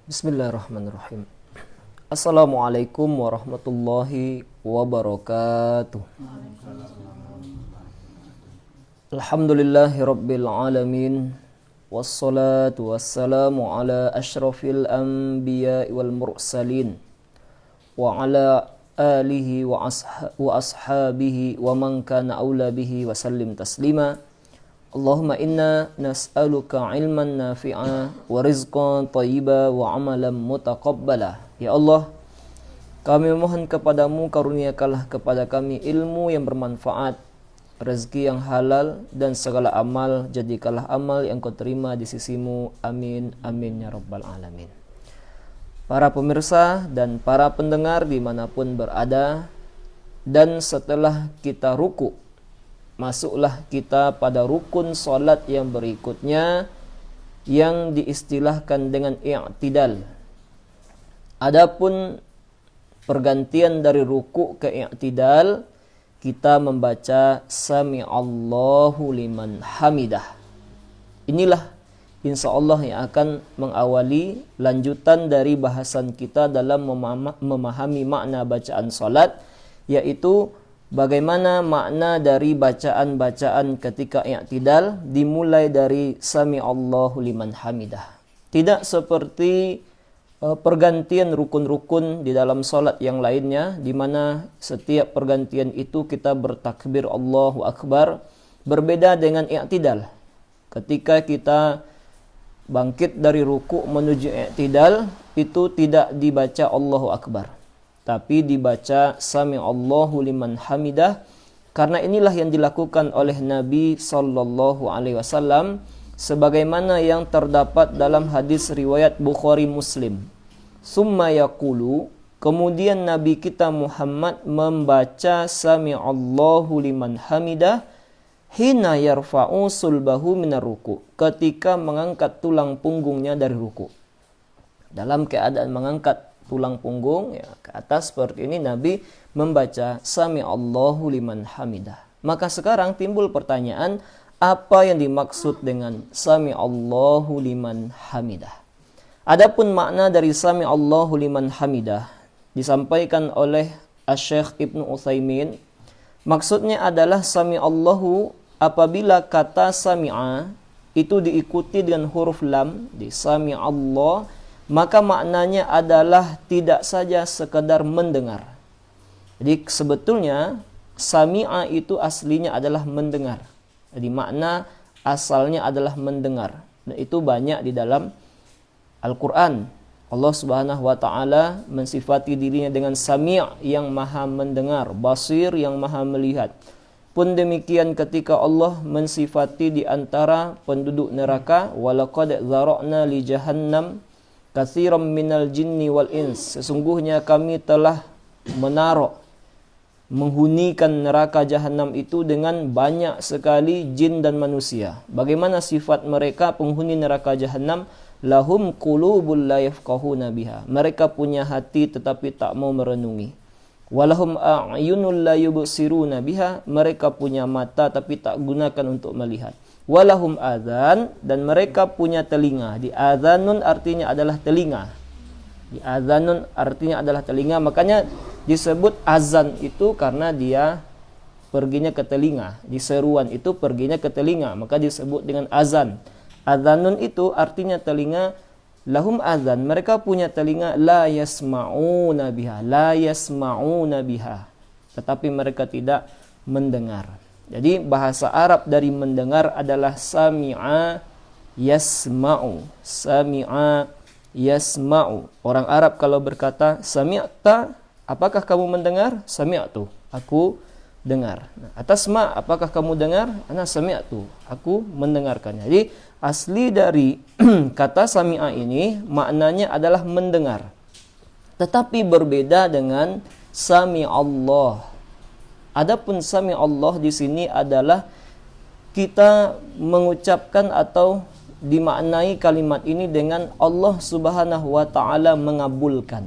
Bismillahirrahmanirrahim. Assalamualaikum warahmatullahi wabarakatuh. Alhamdulillahi rabbil alamin. Wassalatu wassalamu ala ashrafil anbiya wal mursalin. Wa ala alihi wa ashabihi wa man kana awla bihi wa sallim taslima. Allahumma inna nas'aluka ilman nafi'a wa rizqan thayyiba wa amalan mutaqabbala. Ya Allah, kami mohon kepadamu, karuniakanlah kepada kami ilmu yang bermanfaat, rezeki yang halal, dan segala amal jadikanlah amal yang kau terima di sisimu. Amin, amin ya rabbal alamin. Para pemirsa dan para pendengar dimanapun berada, dan setelah kita ruku, masuklah kita pada rukun solat yang berikutnya yang diistilahkan dengan i'tidal. Adapun pergantian dari ruku ke i'tidal, kita membaca Sami'allahu liman hamidah. Inilah insyaallah yang akan mengawali lanjutan dari bahasan kita dalam memahami makna bacaan solat, yaitu bagaimana makna dari bacaan-bacaan ketika i'tidal dimulai dari Sami'allahu liman hamidah. Tidak seperti pergantian rukun-rukun di dalam salat yang lainnya, di mana setiap pergantian itu kita bertakbir Allahu Akbar. Berbeda dengan i'tidal. Ketika kita bangkit dari ruku menuju i'tidal, itu tidak dibaca Allahu Akbar, tapi dibaca Sami'allahu liman hamidah, karena inilah yang dilakukan oleh Nabi sallallahu alaihi wasallam sebagaimana yang terdapat dalam hadis riwayat Bukhari Muslim. Summa yaqulu, kemudian Nabi kita Muhammad membaca Sami'allahu liman hamidah hina yarfa'u sulbahu minar ruku, ketika mengangkat tulang punggungnya dari ruku. Dalam keadaan mengangkat tulang punggung ya ke atas seperti ini, Nabi membaca Sami'allahu liman hamidah. Maka sekarang timbul pertanyaan, apa yang dimaksud dengan Sami'allahu liman hamidah? Adapun makna dari Sami'allahu liman hamidah disampaikan oleh Asy-Syaikh Ibnu Utsaimin. Maksudnya adalah Sami'allahu, apabila kata sami'a itu diikuti dengan huruf lam di Sami'allah, maka maknanya adalah tidak saja sekedar mendengar. Jadi sebetulnya sami'a itu aslinya adalah mendengar. Jadi makna asalnya adalah mendengar. Dan itu banyak di dalam Al-Quran. Allah Subhanahu wa ta'ala mensifati dirinya dengan sami' yang maha mendengar, basir yang maha melihat. Pun demikian ketika Allah mensifati di antara penduduk neraka, walaqad dzara'na li jahannam katsiran minal jinni wal ins, sesungguhnya kami telah menghunikan neraka jahanam itu dengan banyak sekali jin dan manusia. Bagaimana sifat mereka penghuni neraka jahanam? Lahum qulubul la yafqahuna biha, mereka punya hati tetapi tak mau merenungi. Walahum a'yunul la yubsiruna biha, mereka punya mata tapi tak gunakan untuk melihat. Walahum adzan, dan mereka punya telinga. Di adzanun artinya adalah telinga. Di adzanun artinya adalah telinga, makanya disebut azan itu karena dia perginya ke telinga. Di seruan itu perginya ke telinga, maka disebut dengan azan. Adzanun itu artinya telinga. Lahum adzan, mereka punya telinga, la yasma'una biha, la yasma'una biha, tetapi mereka tidak mendengar. Jadi bahasa Arab dari mendengar adalah sami'a yasma'u. Sami'a yasma'u. Orang Arab kalau berkata sami'ta, apakah kamu mendengar? Sami'tu, aku dengar. Nah, atasma, apakah kamu dengar? Ana sami'tu, aku mendengarkannya. Jadi asli dari kata sami'a ini maknanya adalah mendengar. Tetapi berbeda dengan sami'allah. Adapun Sami'allah di sini adalah kita mengucapkan atau dimaknai kalimat ini dengan Allah Subhanahu wa taala mengabulkan.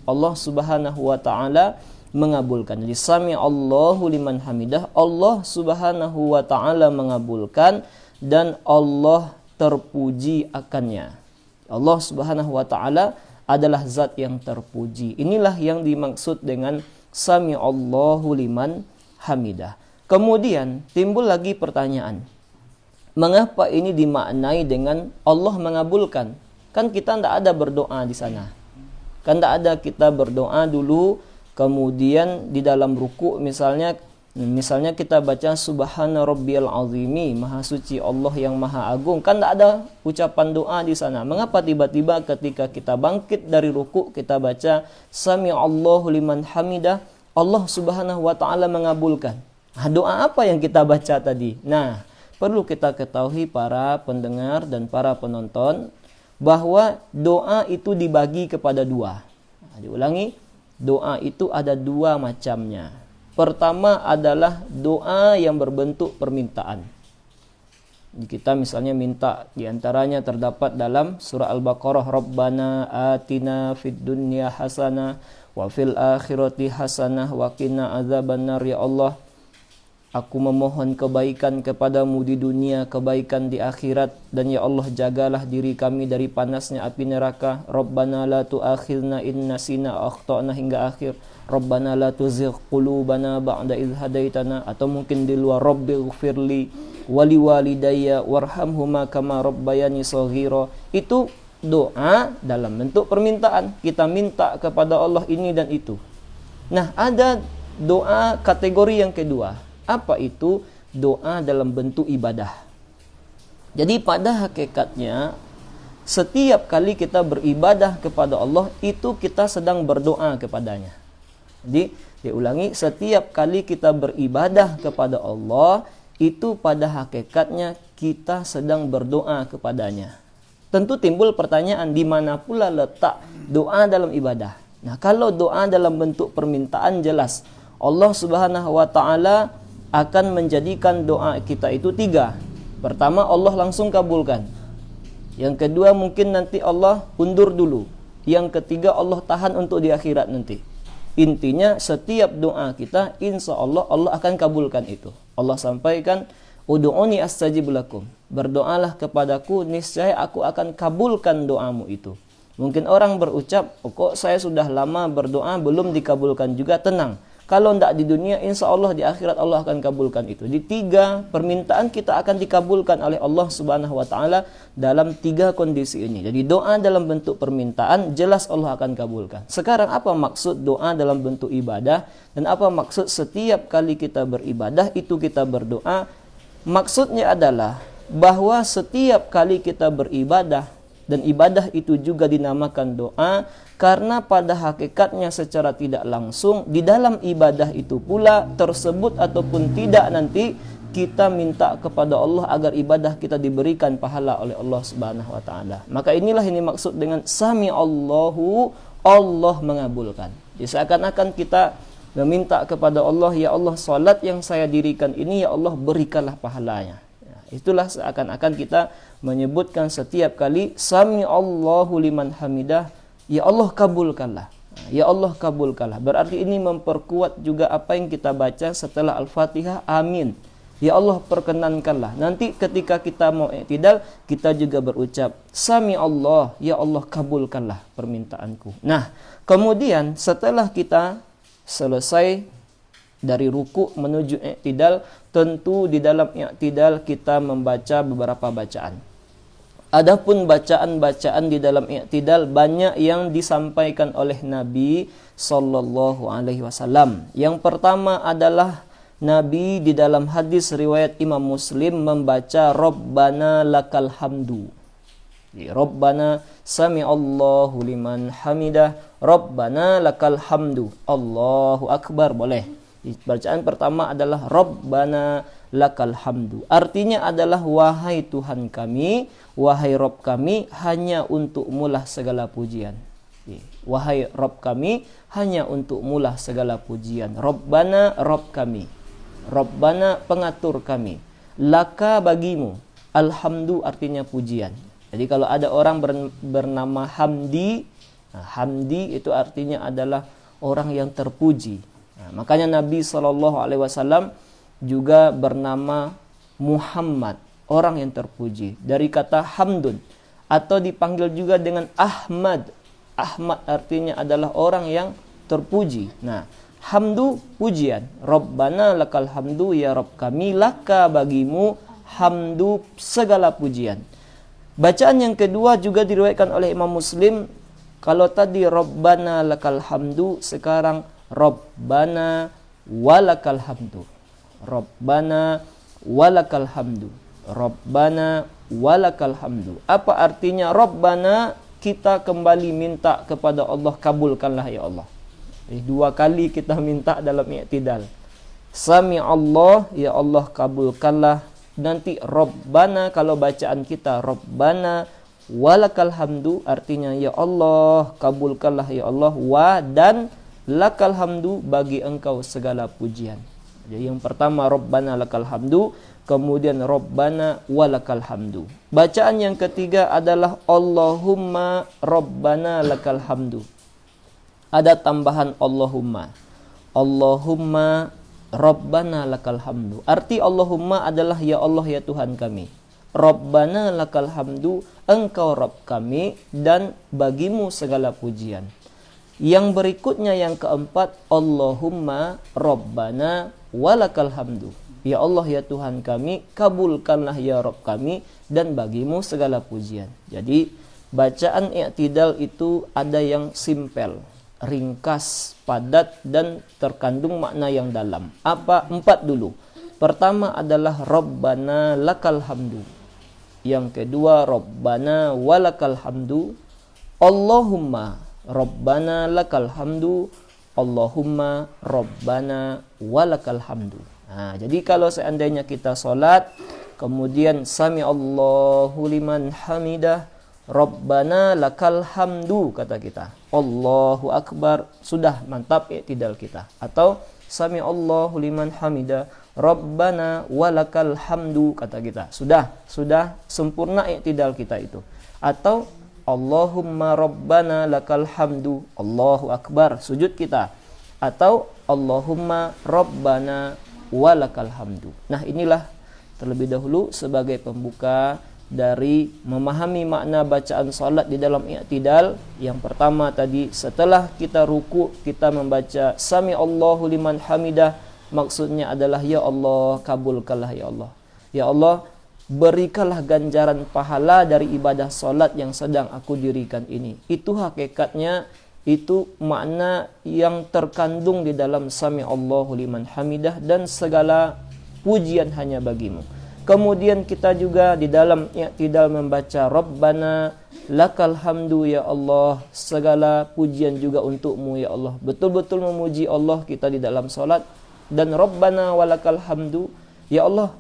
Allah Subhanahu wa taala mengabulkan. Jadi Sami'allahu liman hamidah, Allah Subhanahu wa taala mengabulkan dan Allah terpuji akannya. Allah Subhanahu wa taala adalah zat yang terpuji. Inilah yang dimaksud dengan sami'allahu liman hamidah. Kemudian timbul lagi pertanyaan. Mengapa ini dimaknai dengan Allah mengabulkan? Kan kita tidak ada berdoa di sana. Kan tidak ada kita berdoa dulu, kemudian di dalam ruku misalnya kita baca subhana rabbiyal azimi, maha suci Allah yang maha agung. Kan tidak ada ucapan doa di sana. Mengapa tiba-tiba ketika kita bangkit dari ruku kita baca sami'allahu liman hamidah, Allah Subhanahu wa taala mengabulkan. Doa apa yang kita baca tadi? Nah, perlu kita ketahui para pendengar dan para penonton bahwa doa itu dibagi kepada dua. Diulangi, doa itu ada dua macamnya. Pertama adalah doa yang berbentuk permintaan. Kita misalnya minta, diantaranya terdapat dalam surah Al-Baqarah, Rabbana atina fid dunya hasanah wa fil akhirati hasanah wa qina adzabannar. Ya Allah, aku memohon kebaikan kepadamu di dunia, kebaikan di akhirat, dan ya Allah jagalah diri kami dari panasnya api neraka. Rabbana la tu'akhidna in nasina akhtana hingga akhir. Rabbana la tuzigh qulubana ba'da idh hadaitana, atau mungkin di luar Rabbighfirli wali walidayya warhamhuma kama rabbayani shaghira. Itu doa dalam bentuk permintaan. Kita minta kepada Allah ini dan itu. Nah, ada doa kategori yang kedua. Apa itu? Doa dalam bentuk ibadah. Jadi pada hakikatnya setiap kali kita beribadah kepada Allah itu kita sedang berdoa kepadanya. Jadi diulangi, setiap kali kita beribadah kepada Allah itu pada hakikatnya kita sedang berdoa kepadanya. Tentu timbul pertanyaan, di mana pula letak doa dalam ibadah? Nah, kalau doa dalam bentuk permintaan jelas Allah Subhanahu wa taala akan menjadikan doa kita itu tiga. Pertama, Allah langsung kabulkan. Yang kedua, mungkin nanti Allah undur dulu. Yang ketiga, Allah tahan untuk di akhirat nanti. Intinya setiap doa kita insya Allah Allah akan kabulkan itu. Allah sampaikan, ud'uni astajib lakum. Berdoalah kepadaku, niscaya aku akan kabulkan doamu itu. Mungkin orang berucap, kok saya sudah lama berdoa belum dikabulkan juga. Tenang, kalau tidak di dunia, insya Allah di akhirat Allah akan kabulkan itu. Di tiga permintaan kita akan dikabulkan oleh Allah Subhanahu wa taala dalam tiga kondisi ini. Jadi doa dalam bentuk permintaan jelas Allah akan kabulkan. Sekarang apa maksud doa dalam bentuk ibadah dan apa maksud setiap kali kita beribadah itu kita berdoa? Maksudnya adalah bahwa setiap kali kita beribadah dan ibadah itu juga dinamakan doa karena pada hakikatnya secara tidak langsung di dalam ibadah itu pula tersebut ataupun tidak nanti kita minta kepada Allah agar ibadah kita diberikan pahala oleh Allah Subhanahu wa taala. Maka inilah ini maksud dengan sami Allahu, Allah mengabulkan. Jadi seakan-akan kita meminta kepada Allah, ya Allah, salat yang saya dirikan ini ya Allah berikanlah pahalanya. Itulah seakan-akan kita menyebutkan setiap kali sami Allahu liman hamidah, ya Allah kabulkanlah. Ya Allah kabulkanlah. Berarti ini memperkuat juga apa yang kita baca setelah Al-Fatihah, amin. Ya Allah perkenankanlah. Nanti ketika kita mau i'tidal, kita juga berucap sami Allah, ya Allah kabulkanlah permintaanku. Nah, kemudian setelah kita selesai dari ruku menuju i'tidal, tentu di dalam i'tidal kita membaca beberapa bacaan. Adapun bacaan-bacaan di dalam i'tidal banyak yang disampaikan oleh Nabi sallallahu alaihi wasallam. Yang pertama adalah Nabi di dalam hadis riwayat Imam Muslim membaca Rabbana lakal hamdu. Rabbana sami'allahu liman hamidah, Rabbana lakal hamdu. Allahu akbar, boleh. Bacaan pertama adalah Rabbana lakal hamdu. Artinya adalah wahai Tuhan kami, wahai Rabb kami, hanya untukmu-lah segala pujian. Wahai Rabb kami, hanya untukmu-lah segala pujian. Rabbana, Rabb kami. Rabbana, pengatur kami. Laka, bagimu. Alhamdu artinya pujian. Jadi kalau ada orang bernama Hamdi, Hamdi itu artinya adalah orang yang terpuji. Makanya Nabi SAW juga bernama Muhammad, orang yang terpuji. Dari kata hamdun. atau dipanggil juga dengan Ahmad. Ahmad artinya adalah orang yang terpuji. Nah, hamdu pujian. Rabbana lakal hamdu, ya Rabb kami, laka bagimu hamdu segala pujian. Bacaan yang kedua juga diriwayatkan oleh Imam Muslim. Kalau tadi Rabbana lakal hamdu, sekarang Rabbana walakal hamdu. Rabbana walakal hamdu. Rabbana walakal hamdu. Apa artinya Rabbana? Kita kembali minta kepada Allah, kabulkanlah ya Allah. Jadi 2 kali kita minta dalam i'tidal. Sami Allah, ya Allah kabulkanlah. Nanti Rabbana, kalau bacaan kita Rabbana walakal hamdu, artinya ya Allah kabulkanlah ya Allah, wa dan lakal hamdu, bagi engkau segala pujian. Jadi yang pertama Rabbana lakal hamdu, kemudian Rabbana walakal hamdu. Bacaan yang ketiga adalah Allahumma Rabbana lakal hamdu. Ada tambahan Allahumma. Allahumma Rabbana lakal hamdu. Arti Allahumma adalah ya Allah ya Tuhan kami. Rabbana lakal hamdu, engkau Rabb kami dan bagimu segala pujian. Yang berikutnya yang keempat, Allahumma Rabbana walakal hamdu. Ya Allah ya Tuhan kami, kabulkanlah ya Rabb kami dan bagimu segala pujian. Jadi bacaan i'tidal itu ada yang simpel, ringkas, padat dan terkandung makna yang dalam. Apa? 4 dulu. Pertama adalah Rabbana lakal hamdu. Yang kedua Rabbana walakal hamdu. Allahumma Rabbana lakal hamdu. Allahumma Rabbana walakal hamdu. Nah, jadi kalau seandainya kita solat, kemudian Sami Allahu liman hamidah, Rabbana lakal hamdu, kata kita. Allahu Akbar, sudah mantap i'tidal kita. Atau Sami Allahu liman hamidah, Rabbana walakal hamdu, kata kita. Sudah sempurna i'tidal kita itu. Atau Allahumma Rabbana lakal hamdu, Allahu Akbar, sujud kita. Atau Allahumma Rabbana walakal hamdu. Nah, inilah terlebih dahulu sebagai pembuka dari memahami makna bacaan salat di dalam i'tidal. Yang pertama tadi, setelah kita ruku, kita membaca Sami Allahu liman hamidah. Maksudnya adalah ya Allah kabulkanlah ya Allah. Ya Allah, berikanlah ganjaran pahala dari ibadah salat yang sedang aku dirikan ini. Itu hakikatnya, itu makna yang terkandung di dalam Sami Allahu liman hamidah, dan segala pujian hanya bagimu. Kemudian kita juga di dalam i'tidal membaca Rabbana lakal hamdu, ya Allah, segala pujian juga untukmu ya Allah. Betul-betul memuji Allah kita di dalam salat. Dan Rabbana walakal hamdu, ya Allah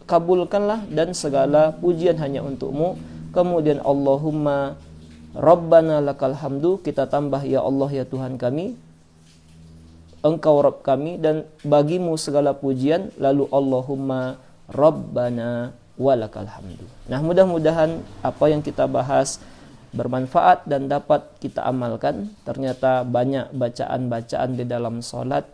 kabulkanlah dan segala pujian hanya untukmu. Kemudian Allahumma Rabbana lakal hamdu, kita tambah ya Allah ya Tuhan kami, engkau Rabb kami dan bagimu segala pujian. Lalu Allahumma Rabbana walakal hamdu. Nah, mudah-mudahan apa yang kita bahas bermanfaat dan dapat kita amalkan. Ternyata banyak bacaan-bacaan di dalam salat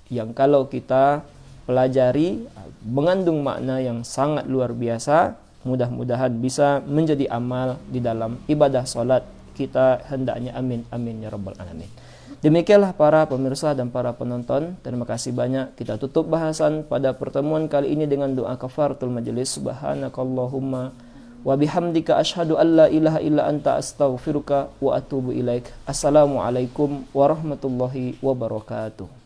yang kalau kita pelajari mengandung makna yang sangat luar biasa. Mudah-mudahan bisa menjadi amal di dalam ibadah salat kita hendaknya. Amin amin ya rabbal alamin. Demikianlah para pemirsa dan para penonton, terima kasih banyak. Kita tutup bahasan pada pertemuan kali ini dengan doa kafaratul majelis. Subhanakallahumma wa bihamdika asyhadu an la ilaha illa anta astaghfiruka wa atubu ilaik. Assalamualaikum warahmatullahi wabarakatuh.